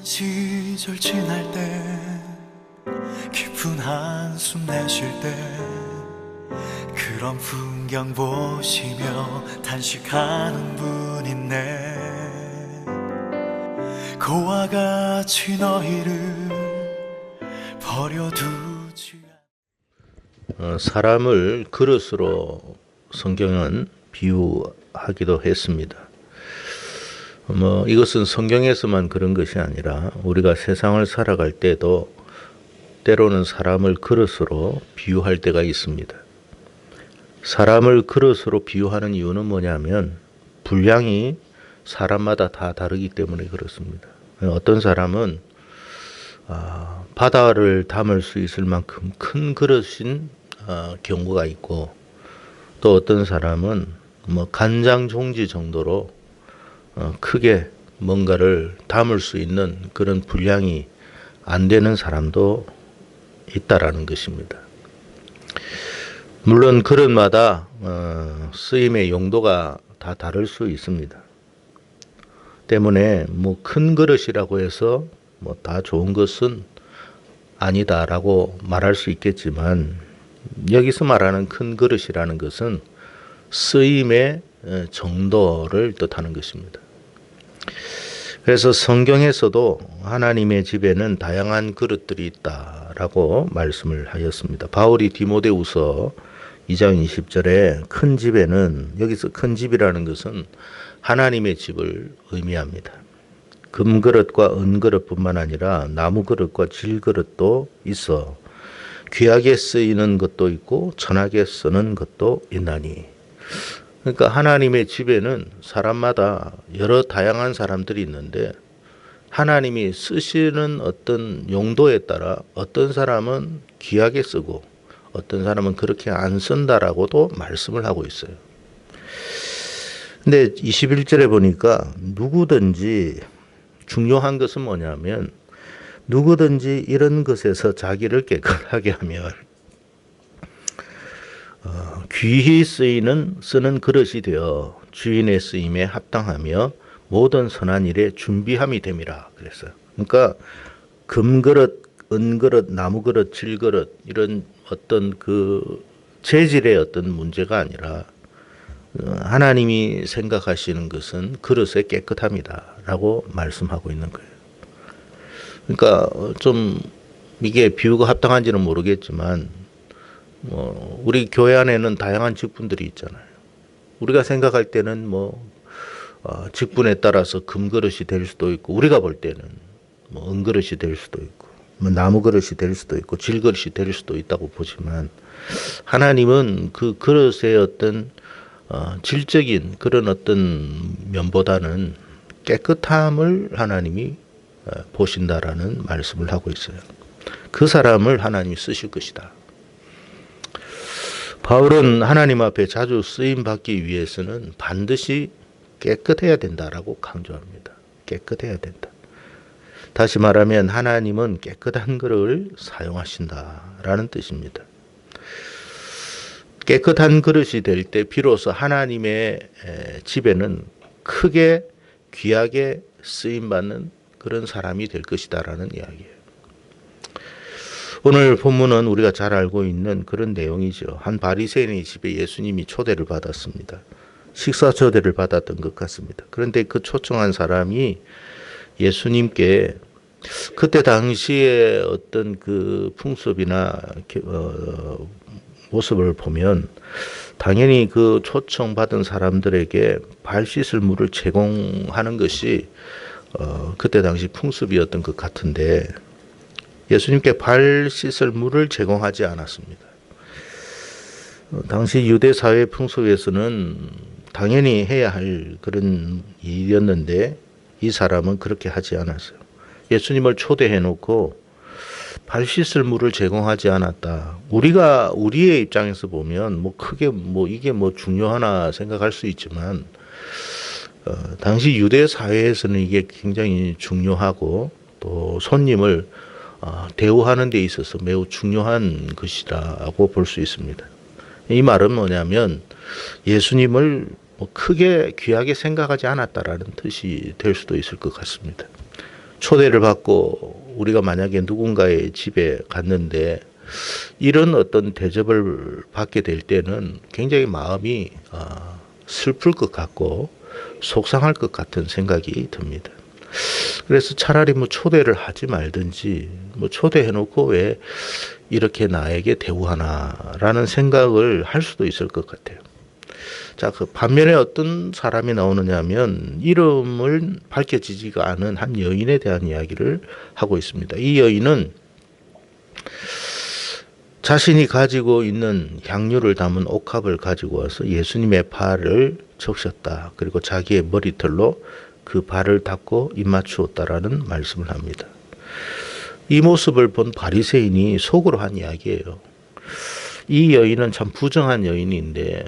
시절 지날 때 깊은 한숨 내쉴 때 그런 풍경 보시며 단식하는 분 있네. 그와 같이 너희를 버려두지. 사람을 그릇으로 성경은 비유하기도 했습니다. 이것은 성경에서만 그런 것이 아니라 우리가 세상을 살아갈 때도 때로는 사람을 그릇으로 비유할 때가 있습니다. 사람을 그릇으로 비유하는 이유는 뭐냐면 분량이 사람마다 다 다르기 때문에 그렇습니다. 어떤 사람은 바다를 담을 수 있을 만큼 큰 그릇인 경우가 있고, 또 어떤 사람은 간장 종지 정도로 크게 뭔가를 담을 수 있는 그런 분량이 안 되는 사람도 있다라는 것입니다. 물론 그릇마다 쓰임의 용도가 다 다를 수 있습니다. 때문에 큰 그릇이라고 해서 다 좋은 것은 아니다라고 말할 수 있겠지만, 여기서 말하는 큰 그릇이라는 것은 쓰임의 정도를 뜻하는 것입니다. 그래서 성경에서도 하나님의 집에는 다양한 그릇들이 있다라고 말씀을 하였습니다. 바울이 디모데후서 2장 20절에 큰 집에는, 여기서 큰 집이라는 것은 하나님의 집을 의미합니다. 금그릇과 은그릇뿐만 아니라 나무그릇과 질그릇도 있어 귀하게 쓰이는 것도 있고 천하게 쓰는 것도 있나니. 그러니까 하나님의 집에는 사람마다 여러 다양한 사람들이 있는데, 하나님이 쓰시는 어떤 용도에 따라 어떤 사람은 귀하게 쓰고 어떤 사람은 그렇게 안 쓴다라고도 말씀을 하고 있어요. 근데 21절에 보니까 누구든지, 중요한 것은 뭐냐면 누구든지 이런 것에서 자기를 깨끗하게 하면 귀히 쓰는 그릇이 되어 주인의 쓰임에 합당하며 모든 선한 일에 준비함이 됨이라 그랬어요. 그러니까 금그릇, 은그릇, 나무그릇, 질그릇, 이런 어떤 그 재질의 어떤 문제가 아니라 하나님이 생각하시는 것은 그릇의 깨끗함이다라고 말씀하고 있는 거예요. 그러니까 좀 이게 비유가 합당한지는 모르겠지만, 우리 교회 안에는 다양한 직분들이 있잖아요. 우리가 생각할 때는 직분에 따라서 금그릇이 될 수도 있고, 우리가 볼 때는 은그릇이 될 수도 있고, 나무그릇이 될 수도 있고, 질그릇이 될 수도 있다고 보지만, 하나님은 그 그릇의 어떤 질적인 그런 어떤 면보다는 깨끗함을 하나님이 보신다라는 말씀을 하고 있어요. 그 사람을 하나님이 쓰실 것이다. 바울은 하나님 앞에 자주 쓰임 받기 위해서는 반드시 깨끗해야 된다라고 강조합니다. 깨끗해야 된다. 다시 말하면 하나님은 깨끗한 그릇을 사용하신다라는 뜻입니다. 깨끗한 그릇이 될 때 비로소 하나님의 집에는 크게 귀하게 쓰임받는 그런 사람이 될 것이다라는 이야기예요. 오늘 본문은 우리가 잘 알고 있는 그런 내용이죠. 한 바리새인의 집에 예수님이 초대를 받았습니다. 식사 초대를 받았던 것 같습니다. 그런데 그 초청한 사람이 예수님께 그때 당시에 어떤 그 풍습이나 모습을 보면 당연히 그 초청받은 사람들에게 발 씻을 물을 제공하는 것이 그때 당시 풍습이었던 것 같은데, 예수님께 발 씻을 물을 제공하지 않았습니다. 당시 유대 사회 풍습에서는 당연히 해야 할 그런 일이었는데, 이 사람은 그렇게 하지 않았어요. 예수님을 초대해 놓고 발 씻을 물을 제공하지 않았다. 우리의 입장에서 보면 크게 이게 중요하나 생각할 수 있지만, 당시 유대 사회에서는 이게 굉장히 중요하고, 또 손님을 대우하는 데 있어서 매우 중요한 것이라고 볼 수 있습니다. 이 말은 뭐냐면 예수님을 크게 귀하게 생각하지 않았다라는 뜻이 될 수도 있을 것 같습니다. 초대를 받고 우리가 만약에 누군가의 집에 갔는데 이런 어떤 대접을 받게 될 때는 굉장히 마음이 슬플 것 같고 속상할 것 같은 생각이 듭니다. 그래서 차라리 뭐 초대를 하지 말든지 뭐 초대해놓고 왜 이렇게 나에게 대우하나라는 생각을 할 수도 있을 것 같아요. 자, 그 반면에 어떤 사람이 나오느냐면 이름을 밝혀지지가 않은 한 여인에 대한 이야기를 하고 있습니다. 이 여인은 자신이 가지고 있는 향유를 담은 옥합을 가지고 와서 예수님의 발을 적셨다. 그리고 자기의 머리털로 그 발을 닦고 입맞추었다라는 말씀을 합니다. 이 모습을 본 바리새인이 속으로 한 이야기예요. 이 여인은 참 부정한 여인인데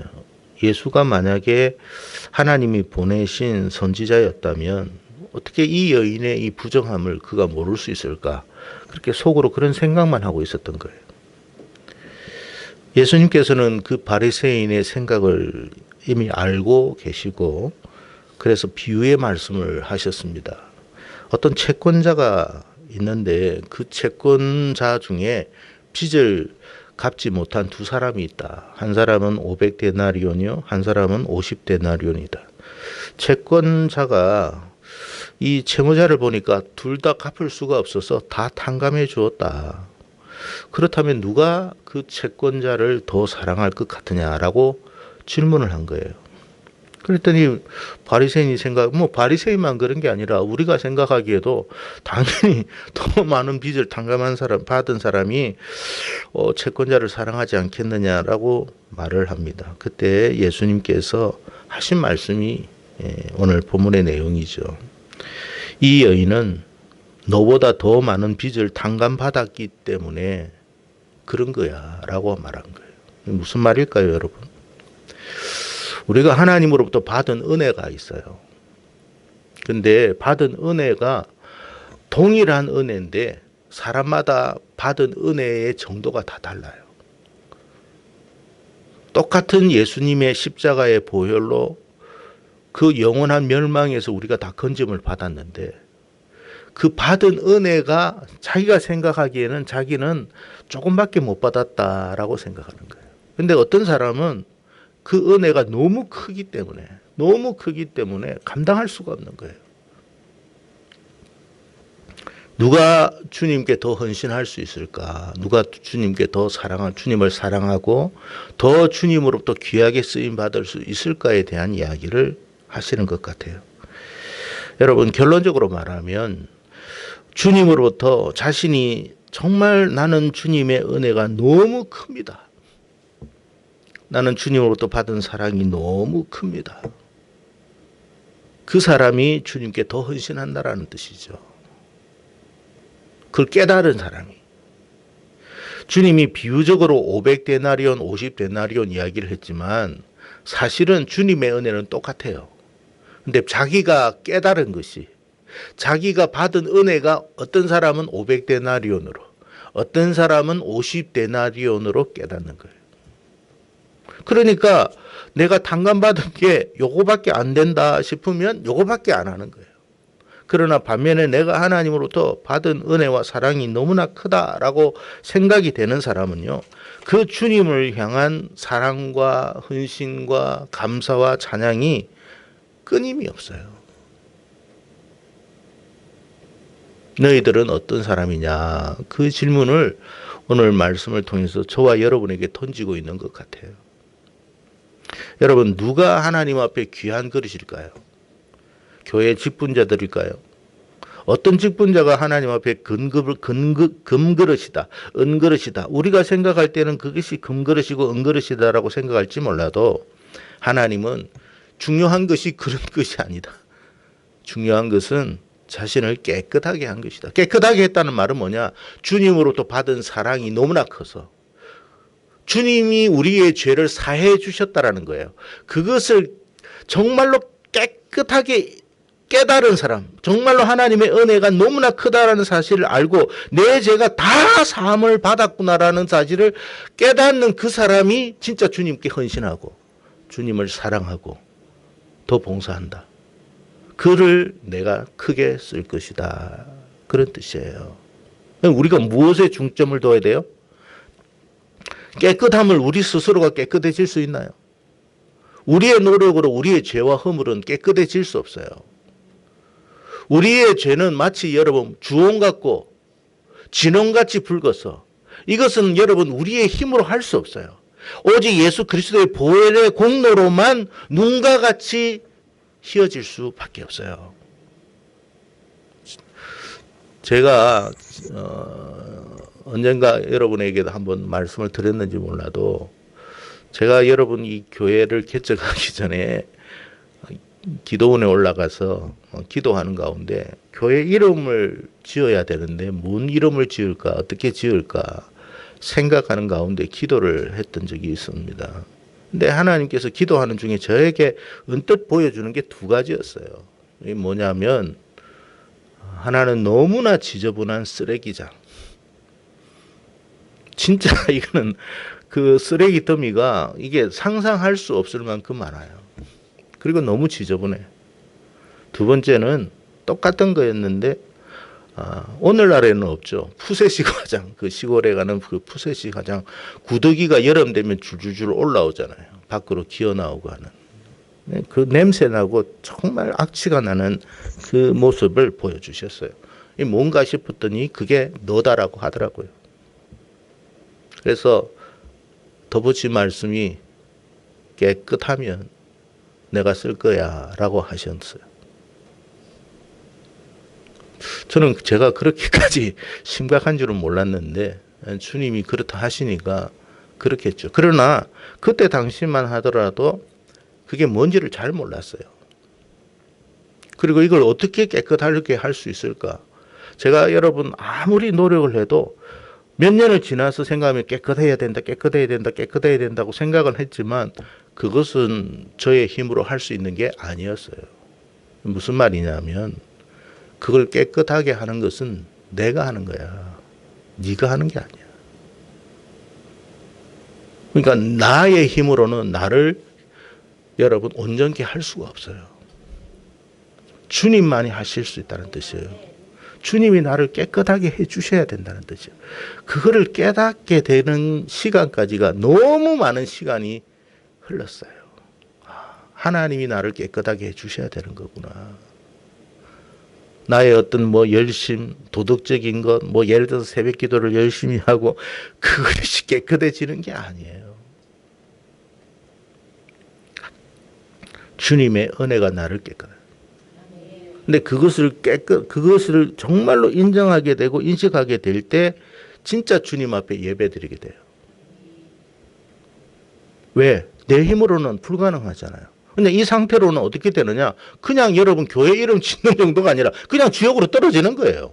예수가 만약에 하나님이 보내신 선지자였다면 어떻게 이 여인의 이 부정함을 그가 모를 수 있을까? 그렇게 속으로 그런 생각만 하고 있었던 거예요. 예수님께서는 그 바리새인의 생각을 이미 알고 계시고 그래서 비유의 말씀을 하셨습니다. 어떤 채권자가 있는데 그 채권자 중에 빚을 갚지 못한 두 사람이 있다. 한 사람은 500데나리온이요. 한 사람은 50데나리온이다. 채권자가 이 채무자를 보니까 둘 다 갚을 수가 없어서 다 탕감해 주었다. 그렇다면 누가 그 채권자를 더 사랑할 것 같으냐라고 질문을 한 거예요. 그랬더니 바리새인이 바리새인만 그런 게 아니라 우리가 생각하기에도 당연히 더 많은 빚을 탕감한 사람, 받은 사람이 채권자를 사랑하지 않겠느냐라고 말을 합니다. 그때 예수님께서 하신 말씀이 오늘 본문의 내용이죠. 이 여인은 너보다 더 많은 빚을 탕감받았기 때문에 그런 거야 라고 말한 거예요. 무슨 말일까요, 여러분? 우리가 하나님으로부터 받은 은혜가 있어요. 근데 받은 은혜가 동일한 은혜인데 사람마다 받은 은혜의 정도가 다 달라요. 똑같은 예수님의 십자가의 보혈로 그 영원한 멸망에서 우리가 다 건짐을 받았는데 그 받은 은혜가 자기가 생각하기에는 자기는 조금밖에 못 받았다라고 생각하는 거예요. 근데 어떤 사람은 그 은혜가 너무 크기 때문에 감당할 수가 없는 거예요. 누가 주님께 더 헌신할 수 있을까? 누가 주님께 더 주님을 사랑하고 더 주님으로부터 귀하게 쓰임 받을 수 있을까에 대한 이야기를 하시는 것 같아요. 여러분, 결론적으로 말하면 주님으로부터 자신이 정말 나는 주님의 은혜가 너무 큽니다. 나는 주님으로부터 받은 사랑이 너무 큽니다. 그 사람이 주님께 더 헌신한다라는 뜻이죠. 그걸 깨달은 사람이. 주님이 비유적으로 500데나리온, 50데나리온 이야기를 했지만 사실은 주님의 은혜는 똑같아요. 근데 자기가 깨달은 것이 자기가 받은 은혜가 어떤 사람은 500데나리온으로 어떤 사람은 50데나리온으로 깨닫는 거예요. 그러니까 내가 탕감받은 게 요거밖에 안 된다 싶으면 요거밖에 안 하는 거예요. 그러나 반면에 내가 하나님으로부터 받은 은혜와 사랑이 너무나 크다라고 생각이 되는 사람은요. 그 주님을 향한 사랑과 헌신과 감사와 찬양이 끊임이 없어요. 너희들은 어떤 사람이냐? 그 질문을 오늘 말씀을 통해서 저와 여러분에게 던지고 있는 것 같아요. 여러분, 누가 하나님 앞에 귀한 그릇일까요? 교회 직분자들일까요? 어떤 직분자가 하나님 앞에 금그릇이다, 은그릇이다. 우리가 생각할 때는 그것이 금그릇이고 은그릇이다라고 생각할지 몰라도 하나님은 중요한 것이 그런 것이 아니다. 중요한 것은 자신을 깨끗하게 한 것이다. 깨끗하게 했다는 말은 뭐냐? 주님으로부터 받은 사랑이 너무나 커서 주님이 우리의 죄를 사해 주셨다라는 거예요. 그것을 정말로 깨끗하게 깨달은 사람, 정말로 하나님의 은혜가 너무나 크다라는 사실을 알고 내 죄가 다 사함을 받았구나라는 사실을 깨닫는 그 사람이 진짜 주님께 헌신하고 주님을 사랑하고 더 봉사한다. 그를 내가 크게 쓸 것이다 그런 뜻이에요. 우리가 무엇에 중점을 둬야 돼요? 깨끗함을 우리 스스로가 깨끗해질 수 있나요? 우리의 노력으로 우리의 죄와 허물은 깨끗해질 수 없어요. 우리의 죄는 마치 여러분 주홍 같고 진홍같이 붉어서 이것은 여러분 우리의 힘으로 할 수 없어요. 오직 예수 그리스도의 보혈의 공로로만 눈과 같이 휘어질 수밖에 없어요. 제가 언젠가 여러분에게도 한번 말씀을 드렸는지 몰라도 제가 여러분 이 교회를 개척하기 전에 기도원에 올라가서 기도하는 가운데 교회 이름을 지어야 되는데 뭔 이름을 지을까 어떻게 지을까 생각하는 가운데 기도를 했던 적이 있습니다. 근데 하나님께서 기도하는 중에 저에게 언뜻 보여주는 게 두 가지였어요. 이게 뭐냐면 하나는 너무나 지저분한 쓰레기장. 진짜 이거는 그 쓰레기 더미가 이게 상상할 수 없을 만큼 많아요. 그리고 너무 지저분해. 두 번째는 똑같은 거였는데 오늘날에는 없죠. 푸세식 화장, 그 시골에 가는 그 푸세식 화장 구더기가 여름 되면 줄줄줄 올라오잖아요. 밖으로 기어 나오고 하는. 그 냄새 나고 정말 악취가 나는 그 모습을 보여주셨어요. 뭔가 싶었더니 그게 너다라고 하더라고요. 그래서 덧붙이 말씀이 깨끗하면 내가 쓸 거야 라고 하셨어요. 저는 제가 그렇게까지 심각한 줄은 몰랐는데 주님이 그렇다 하시니까 그렇겠죠. 그러나 그때 당시만 하더라도 그게 뭔지를 잘 몰랐어요. 그리고 이걸 어떻게 깨끗하게 할 수 있을까? 제가 여러분 아무리 노력을 해도 몇 년을 지나서 생각하면 깨끗해야 된다, 깨끗해야 된다, 깨끗해야 된다고 생각은 했지만 그것은 저의 힘으로 할 수 있는 게 아니었어요. 무슨 말이냐면 그걸 깨끗하게 하는 것은 내가 하는 거야. 네가 하는 게 아니야. 그러니까 나의 힘으로는 나를 여러분 온전케 할 수가 없어요. 주님만이 하실 수 있다는 뜻이에요. 주님이 나를 깨끗하게 해주셔야 된다는 뜻이에요. 그거를 깨닫게 되는 시간까지가 너무 많은 시간이 흘렀어요. 하나님이 나를 깨끗하게 해주셔야 되는 거구나. 나의 어떤 열심, 도덕적인 것, 예를 들어서 새벽 기도를 열심히 하고 그것이 깨끗해지는 게 아니에요. 주님의 은혜가 나를 깨끗해. 근데 그것을 정말로 인정하게 되고 인식하게 될 때 진짜 주님 앞에 예배드리게 돼요. 왜? 내 힘으로는 불가능하잖아요. 근데 이 상태로는 어떻게 되느냐? 그냥 여러분 교회 이름 짓는 정도가 아니라 그냥 지옥으로 떨어지는 거예요.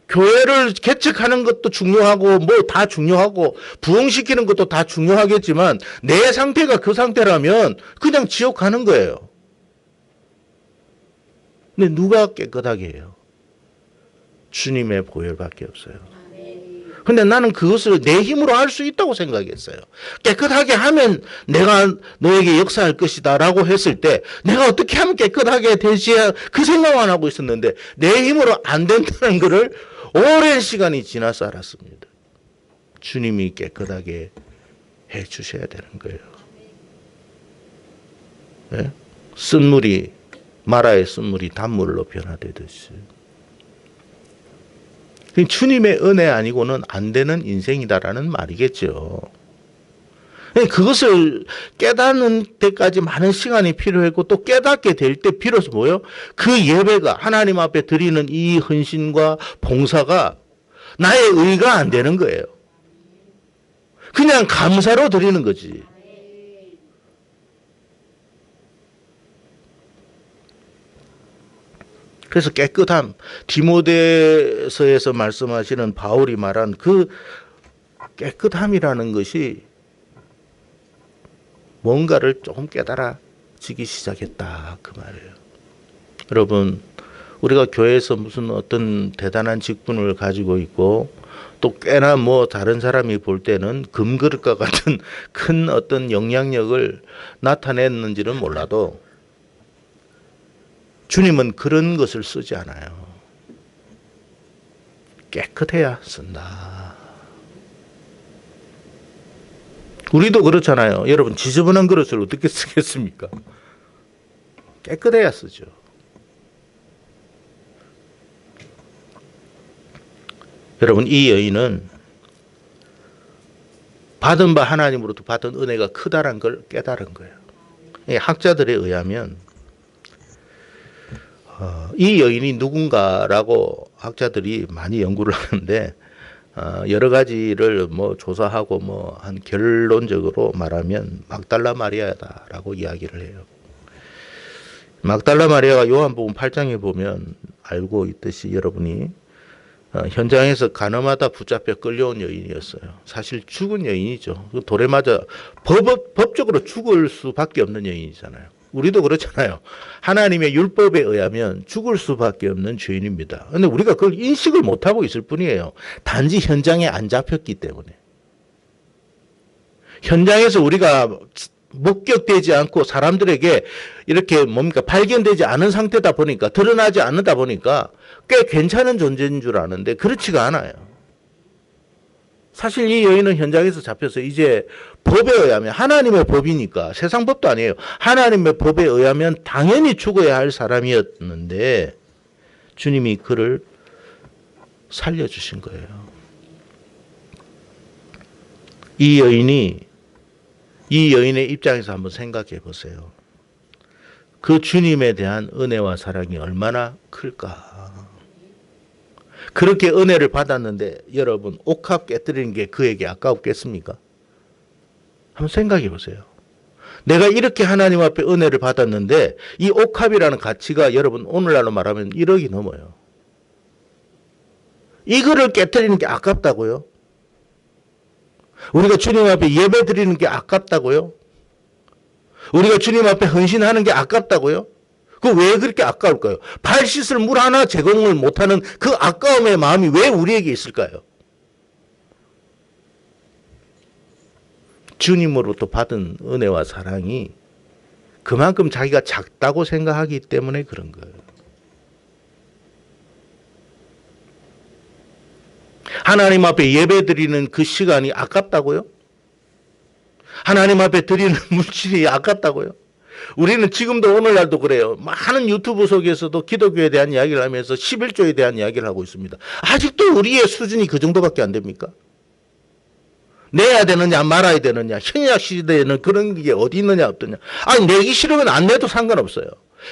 교회를 개척하는 것도 중요하고 다 중요하고 부흥시키는 것도 다 중요하겠지만 내 상태가 그 상태라면 그냥 지옥 가는 거예요. 근데 누가 깨끗하게 해요? 주님의 보혈밖에 없어요. 근데 나는 그것을 내 힘으로 할 수 있다고 생각했어요. 깨끗하게 하면 내가 너에게 역사할 것이다 라고 했을 때 내가 어떻게 하면 깨끗하게 되지 그 생각만 하고 있었는데 내 힘으로 안 된다는 것을 오랜 시간이 지나서 알았습니다. 주님이 깨끗하게 해 주셔야 되는 거예요. 네? 마라의 쓴물이 단물로 변화되듯이. 주님의 은혜 아니고는 안 되는 인생이다라는 말이겠죠. 그것을 깨닫는 때까지 많은 시간이 필요했고 또 깨닫게 될 때 비로소 뭐예요? 그 예배가 하나님 앞에 드리는 이 헌신과 봉사가 나의 의가 안 되는 거예요. 그냥 감사로 드리는 거지. 그래서 깨끗함, 디모데서에서 말씀하시는 바울이 말한 그 깨끗함이라는 것이 뭔가를 조금 깨달아지기 시작했다 그 말이에요. 여러분, 우리가 교회에서 무슨 어떤 대단한 직분을 가지고 있고 또 꽤나 다른 사람이 볼 때는 금그릇과 같은 큰 어떤 영향력을 나타냈는지는 몰라도 주님은 그런 것을 쓰지 않아요. 깨끗해야 쓴다. 우리도 그렇잖아요. 여러분, 지저분한 그릇을 어떻게 쓰겠습니까? 깨끗해야 쓰죠. 여러분, 이 여인은 받은 바 하나님으로부터 받은 은혜가 크다란 걸 깨달은 거예요. 학자들에 의하면 이 여인이 누군가라고 학자들이 많이 연구를 하는데 여러 가지를 뭐 조사하고 뭐 한 결론적으로 말하면 막달라 마리아다라고 이야기를 해요. 막달라 마리아가 요한복음 8장에 보면 알고 있듯이 여러분이 현장에서 가늠하다 붙잡혀 끌려온 여인이었어요. 사실 죽은 여인이죠. 돌에 맞아 법적으로 죽을 수밖에 없는 여인이잖아요. 우리도 그렇잖아요. 하나님의 율법에 의하면 죽을 수밖에 없는 죄인입니다. 그런데 우리가 그걸 인식을 못하고 있을 뿐이에요. 단지 현장에 안 잡혔기 때문에. 현장에서 우리가 목격되지 않고 사람들에게 이렇게 발견되지 않은 상태다 보니까, 드러나지 않는다 보니까 꽤 괜찮은 존재인 줄 아는데 그렇지가 않아요. 사실 이 여인은 현장에서 잡혀서 이제 법에 의하면, 하나님의 법이니까, 세상 법도 아니에요. 하나님의 법에 의하면 당연히 죽어야 할 사람이었는데 주님이 그를 살려주신 거예요. 이 여인의 입장에서 한번 생각해 보세요. 그 주님에 대한 은혜와 사랑이 얼마나 클까. 그렇게 은혜를 받았는데 여러분, 옥합 깨뜨리는 게 그에게 아까웠겠습니까? 한번 생각해 보세요. 내가 이렇게 하나님 앞에 은혜를 받았는데 이 옥합이라는 가치가 여러분 오늘날로 말하면 1억이 넘어요. 이거를 깨뜨리는 게 아깝다고요? 우리가 주님 앞에 예배 드리는 게 아깝다고요? 우리가 주님 앞에 헌신하는 게 아깝다고요? 그 왜 그렇게 아까울까요? 발 씻을 물 하나 제공을 못하는 그 아까움의 마음이 왜 우리에게 있을까요? 주님으로부터 받은 은혜와 사랑이 그만큼 자기가 작다고 생각하기 때문에 그런 거예요. 하나님 앞에 예배 드리는 그 시간이 아깝다고요? 하나님 앞에 드리는 물질이 아깝다고요? 우리는 지금도 오늘날도 그래요. 많은 유튜브 속에서도 기독교에 대한 이야기를 하면서 11조에 대한 이야기를 하고 있습니다. 아직도 우리의 수준이 그 정도밖에 안 됩니까? 내야 되느냐 말아야 되느냐, 현약 시대에는 그런 게 어디 있느냐 없느냐. 아니, 내기 싫으면 안 내도 상관없어요.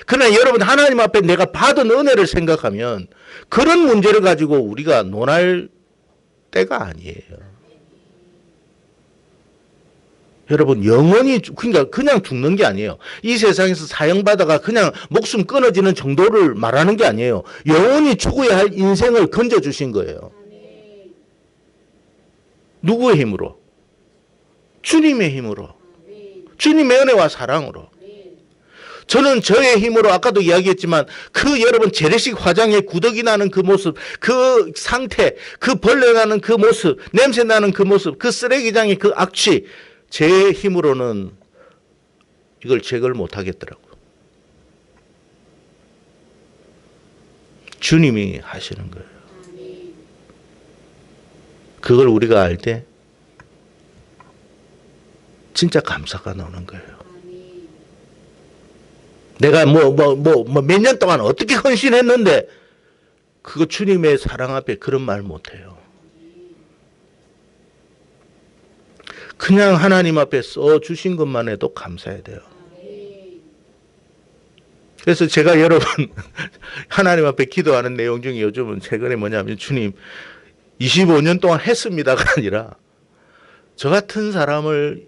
그러나 여러분, 하나님 앞에 내가 받은 은혜를 생각하면 그런 문제를 가지고 우리가 논할 때가 아니에요. 여러분, 영원히, 그러니까 그냥 죽는 게 아니에요. 이 세상에서 사형받아가 그냥 목숨 끊어지는 정도를 말하는 게 아니에요. 영원히 죽어야 할 인생을 건져주신 거예요. 누구의 힘으로? 주님의 힘으로. 주님의 은혜와 사랑으로. 저는 저의 힘으로, 아까도 이야기했지만 그 여러분 재래식 화장에 구더기 나는 그 모습, 그 상태, 그 벌레 나는 그 모습, 냄새 나는 그 모습, 그 쓰레기장의 그 악취, 제 힘으로는 이걸 제거를 못하겠더라고요. 주님이 하시는 거예요. 그걸 우리가 알 때 진짜 감사가 나오는 거예요. 내가 몇 년 동안 어떻게 헌신했는데 그거 주님의 사랑 앞에 그런 말 못해요. 그냥 하나님 앞에 써주신 것만 해도 감사해야 돼요. 그래서 제가 여러분 하나님 앞에 기도하는 내용 중에 요즘은 최근에 뭐냐면, 주님 25년 동안 했습니다가 아니라 저 같은 사람을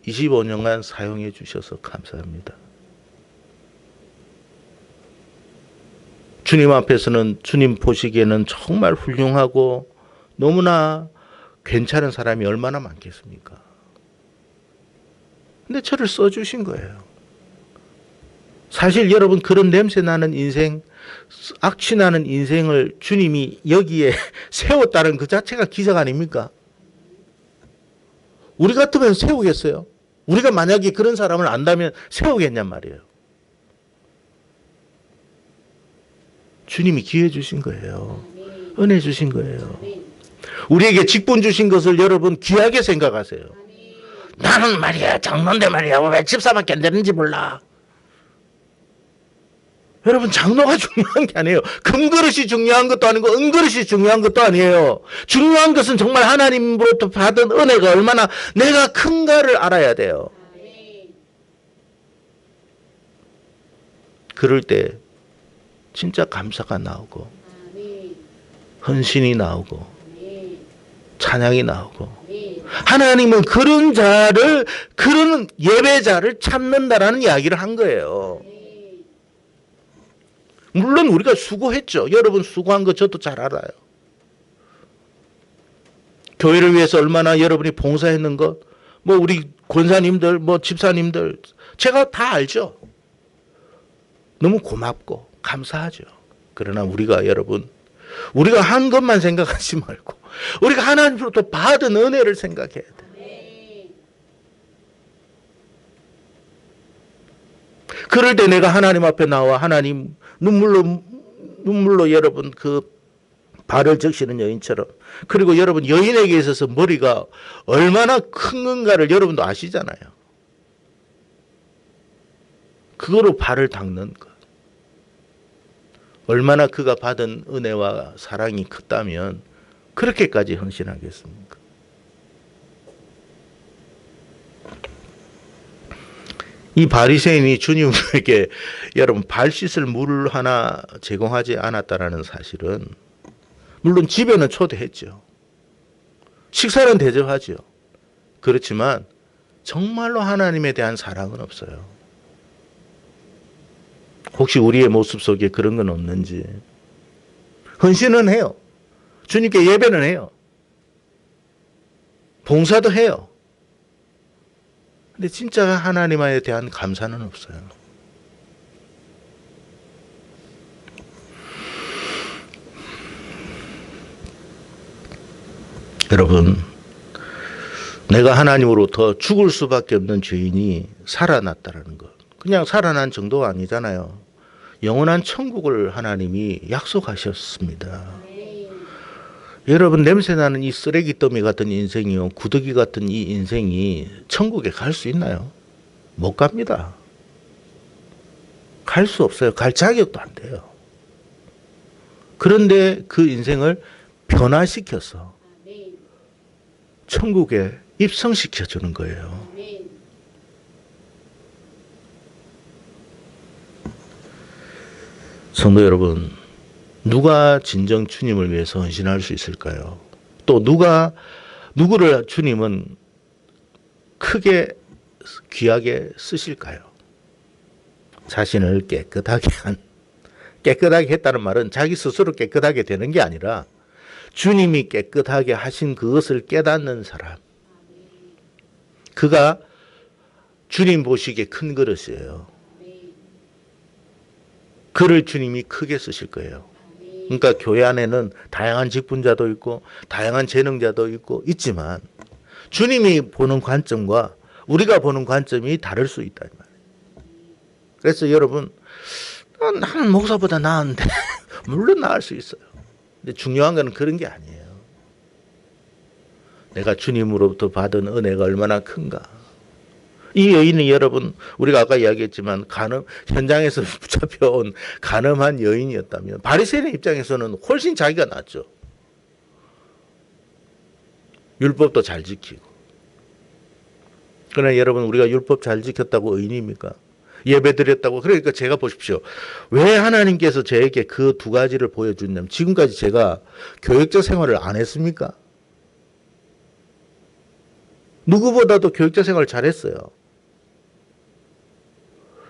25년간 사용해 주셔서 감사합니다. 주님 앞에서는, 주님 보시기에는 정말 훌륭하고 너무나 괜찮은 사람이 얼마나 많겠습니까? 근데 저를 써주신 거예요. 사실 여러분, 그런 냄새 나는 인생, 악취 나는 인생을 주님이 여기에 세웠다는 그 자체가 기적 아닙니까? 우리 같으면 세우겠어요? 우리가 만약에 그런 사람을 안다면 세우겠냔 말이에요. 주님이 기회 주신 거예요. 은혜 주신 거예요. 우리에게 직분 주신 것을 여러분 귀하게 생각하세요. 나는 말이야 장로인데 말이야 왜 집사밖에 안 되는지 몰라. 여러분 장로가 중요한 게 아니에요. 금그릇이 중요한 것도 아니고 은그릇이 중요한 것도 아니에요. 중요한 것은 정말 하나님으로부터 받은 은혜가 얼마나 내가 큰가를 알아야 돼요. 그럴 때 진짜 감사가 나오고 헌신이 나오고 찬양이 나오고 하나님은 그런 자를 그런 예배자를 찾는다라는 이야기를 한 거예요. 물론 우리가 수고했죠. 여러분 수고한 거 저도 잘 알아요. 교회를 위해서 얼마나 여러분이 봉사했는 것, 뭐 우리 권사님들, 뭐 집사님들 제가 다 알죠. 너무 고맙고 감사하죠. 그러나 우리가 여러분 우리가 한 것만 생각하지 말고 우리가 하나님으로부터 받은 은혜를 생각해야 돼. 그럴 때 내가 하나님 앞에 나와 하나님 눈물로 여러분 그 발을 적시는 여인처럼 그리고 여러분 여인에게 있어서 머리가 얼마나 큰 건가를 여러분도 아시잖아요. 그거로 발을 닦는 것. 얼마나 그가 받은 은혜와 사랑이 컸다면 그렇게까지 헌신하겠습니까? 이 바리새인이 주님에게 여러분 발 씻을 물을 하나 제공하지 않았다라는 사실은 물론 집에는 초대했죠. 식사는 대접하죠. 그렇지만 정말로 하나님에 대한 사랑은 없어요. 혹시 우리의 모습 속에 그런 건 없는지. 헌신은 해요. 주님께 예배는 해요. 봉사도 해요. 근데 진짜 하나님에 대한 감사는 없어요. 여러분, 내가 하나님으로부터 죽을 수밖에 없는 죄인이 살아났다라는 것. 그냥 살아난 정도가 아니잖아요. 영원한 천국을 하나님이 약속하셨습니다. 여러분 냄새나는 이 쓰레기 더미 같은 인생이요. 구더기 같은 이 인생이 천국에 갈 수 있나요? 못 갑니다. 갈 수 없어요. 갈 자격도 안 돼요. 그런데 그 인생을 변화시켜서 천국에 입성시켜 주는 거예요. 성도 여러분, 누가 진정 주님을 위해서 헌신할 수 있을까요? 또 누구를 주님은 크게 귀하게 쓰실까요? 자신을 깨끗하게 했다는 말은 자기 스스로 깨끗하게 되는 게 아니라 주님이 깨끗하게 하신 그것을 깨닫는 사람. 그가 주님 보시기에 큰 그릇이에요. 그를 주님이 크게 쓰실 거예요. 그러니까 교회 안에는 다양한 직분자도 있고 다양한 재능자도 있지만 주님이 보는 관점과 우리가 보는 관점이 다를 수 있다. 그래서 여러분 나는 목사보다 나은데 물론 나을 수 있어요. 근데 중요한 건 그런 게 아니에요. 내가 주님으로부터 받은 은혜가 얼마나 큰가. 이 여인이 여러분 우리가 아까 이야기했지만 현장에서 붙잡혀온 간음한 여인이었다면 바리새인의 입장에서는 훨씬 자기가 낫죠. 율법도 잘 지키고. 그러나 여러분 우리가 율법 잘 지켰다고 의인입니까? 예배드렸다고. 그러니까 제가 보십시오. 왜 하나님께서 저에게 그 두 가지를 보여주냐면 지금까지 제가 교육적 생활을 안 했습니까? 누구보다도 교육적 생활을 잘했어요.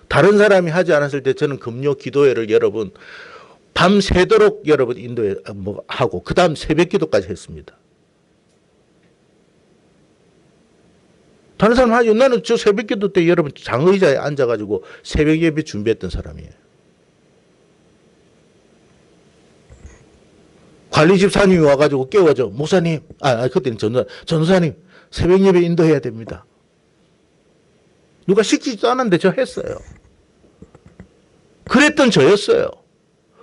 다른 사람이 하지 않았을 때 저는 금요 기도회를 여러분 밤새도록 여러분 하고 그 다음 새벽 기도까지 했습니다. 다른 사람 하죠. 나는 저 새벽 기도 때 여러분 장의자에 앉아가지고 새벽 예배 준비했던 사람이에요. 관리 집사님이 와가지고 깨워줘. 목사님, 그때는 전도사님 새벽 예배 인도해야 됩니다. 누가 시키지도 않았는데 저 했어요. 그랬던 저였어요.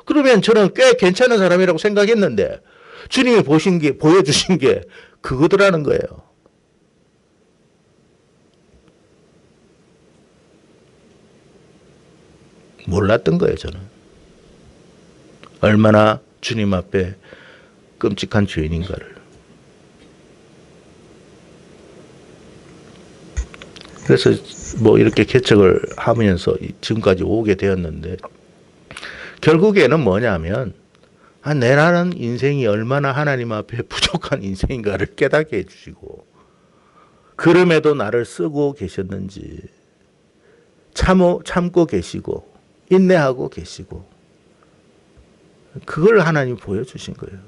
그러면 저는 꽤 괜찮은 사람이라고 생각했는데 주님이 보여주신 게 그거더라는 거예요. 몰랐던 거예요, 저는. 얼마나 주님 앞에 끔찍한 죄인인가를. 그래서 뭐 이렇게 개척을 하면서 지금까지 오게 되었는데, 결국에는 뭐냐면, 나는 인생이 얼마나 하나님 앞에 부족한 인생인가를 깨닫게 해주시고, 그럼에도 나를 쓰고 계셨는지, 참고 계시고, 인내하고 계시고, 그걸 하나님 보여주신 거예요.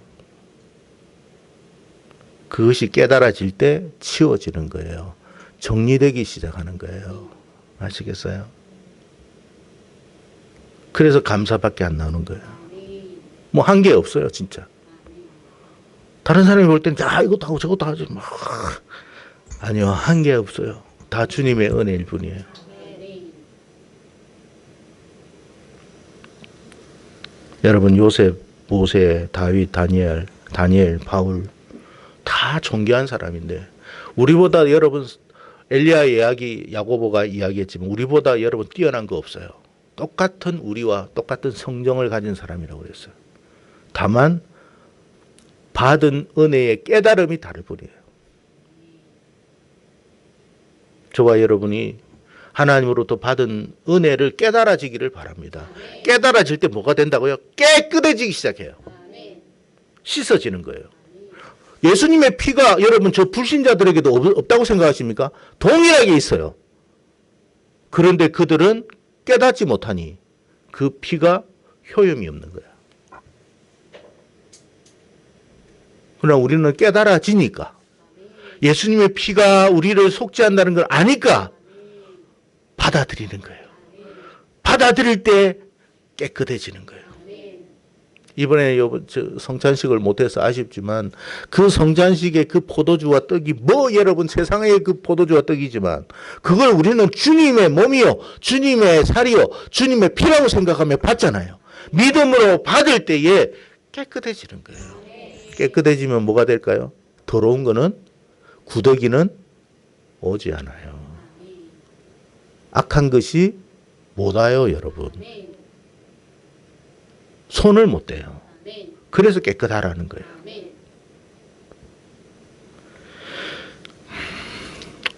그것이 깨달아질 때 치워지는 거예요. 정리되기 시작하는 거예요. 아시겠어요? 그래서 감사밖에 안 나오는 거예요. 뭐 한 게 없어요, 진짜. 다른 사람이 볼 때는 이것도 하고 저것도 하지. 아니요, 한 게 없어요. 다 주님의 은혜일 뿐이에요. 여러분, 요셉, 모세, 다윗, 다니엘, 바울 다 존귀한 사람인데, 우리보다 여러분, 엘리야의 이야기, 야고보가 이야기했지만 우리보다 여러분 뛰어난 거 없어요. 똑같은 우리와 똑같은 성정을 가진 사람이라고 그랬어요. 다만 받은 은혜의 깨달음이 다를 뿐이에요. 저와 여러분이 하나님으로부터 받은 은혜를 깨달아지기를 바랍니다. 깨달아질 때 뭐가 된다고요? 깨끗해지기 시작해요. 씻어지는 거예요. 예수님의 피가 여러분 저 불신자들에게도 없다고 생각하십니까? 동일하게 있어요. 그런데 그들은 깨닫지 못하니 그 피가 효용이 없는 거야. 그러나 우리는 깨달아지니까, 예수님의 피가 우리를 속죄한다는 걸 아니까 받아들이는 거예요. 받아들일 때 깨끗해지는 거예요. 이번에 성찬식을 못해서 아쉽지만, 그 성찬식의 그 포도주와 떡이 여러분 세상의 그 포도주와 떡이지만 그걸 우리는 주님의 몸이요, 주님의 살이요, 주님의 피라고 생각하며 받잖아요. 믿음으로 받을 때에 깨끗해지는 거예요. 깨끗해지면 뭐가 될까요? 더러운 거는, 구더기는 오지 않아요. 악한 것이 못 와요, 여러분. 손을 못 대요. 그래서 깨끗하라는 거예요.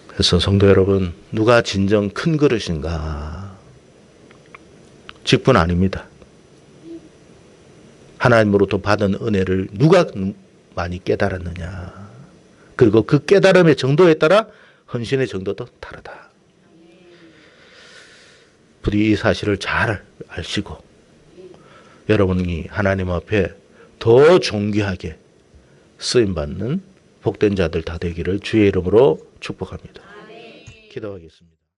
그래서 성도 여러분, 누가 진정 큰 그릇인가? 직분 아닙니다. 하나님으로부터 받은 은혜를 누가 많이 깨달았느냐. 그리고 그 깨달음의 정도에 따라 헌신의 정도도 다르다. 부디 이 사실을 잘 아시고 여러분이 하나님 앞에 더 존귀하게 쓰임받는 복된 자들 다 되기를 주의 이름으로 축복합니다. 기도하겠습니다.